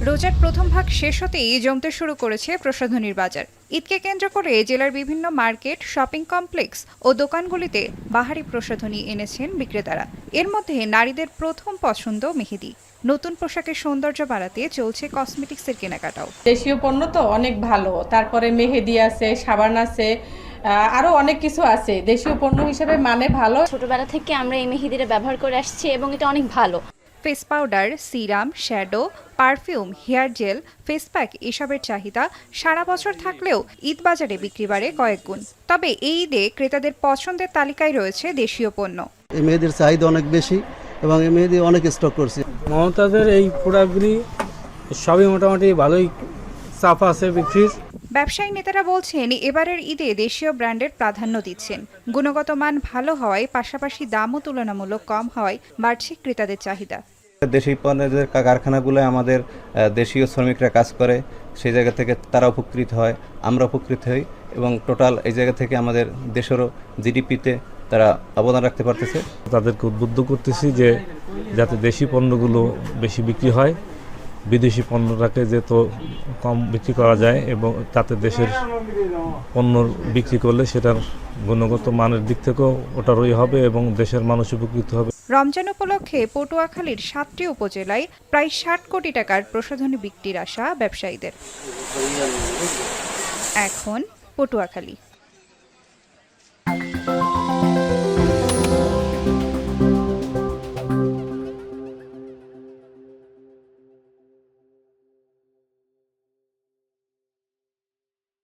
রোজার প্রথম ভাগ শেষ হতেই জমতে শুরু করেছে প্রসাধনীর বাজার। ঈদকে কেন্দ্র করে জেলার বিভিন্ন মার্কেট, শপিং কমপ্লেক্স ও দোকানগুলিতে বাহারি প্রসাধনী এনেছেন বিক্রেতারা। এর মধ্যে নারীদের প্রথম পছন্দ মেহেদি। নতুন পোশাকের সৌন্দর্য বাড়াতে চলছে কসমেটিক্সের কেনাকাটাও। দেশীয় পণ্য তো অনেক ভালো, তারপরে মেহেদি আছে, সাবান আছে, আরো অনেক কিছু আছে। দেশীয় পণ্য হিসেবে মানে ভালো। ছোটবেলা থেকে আমরা এই মেহেদিটা ব্যবহার করে আসছি এবং এটা অনেক ভালো। Face powder, serum, shadow, perfume, hair gel, face pack এসবের চাহিদা সারা বছর থাকলেও ঈদ বাজারে বিক্রি বাড়ে কয়েক গুণ। তবে এই ঈদে ক্রেতাদের পছন্দের তালিকায় রয়েছে দেশীয় পণ্য। এই মেহেদির চাহিদা অনেক বেশি এবং এই মেহেদি অনেক স্টক করছি। মমতাজের এই প্রোডাক্টগুলি সবই মোটামুটি ভালোই চাপ আছে বিক্রির। ব্যবসায়ী নেতারা বলছেন, এবারের ঈদে দেশীয় ব্র্যান্ডের প্রাধান্য দিচ্ছেন। গুণগত মান ভালো হওয়ায়, পাশাপাশি দামও তুলনামূলক কম হওয়ায় বাড়ছে ক্রেতাদের চাহিদা। দেশীয় পণ্যের যে কারখানাগুলোয় আমাদের দেশীয় শ্রমিকরা কাজ করে, সেই জায়গা থেকে তারা উপকৃত হয়, আমরা উপকৃত হই এবং টোটাল এই জায়গা থেকে আমাদের দেশেরও জিডিপিতে তারা অবদান রাখতে পারতেছে। তাদেরকে উদ্বুদ্ধ করতেছি যে যাতে দেশি পণ্যগুলো বেশি বিক্রি হয়, বিদেশি পণ্যটাকে যেহেতু কম বিক্রি করা যায় এবং তাতে দেশের পণ্য বিক্রি করলে সেটার গুণগত মানের দিক থেকেও ওটারই হবে এবং দেশের মানুষ উপকৃত হবে। রমজান উপলক্ষে পটুয়াখালীর ৭টি উপজেলায় প্রায় ৬০ কোটি টাকার প্রসাধনী বিক্রির আশা ব্যবসায়ীদের। এখন পটুয়াখালী।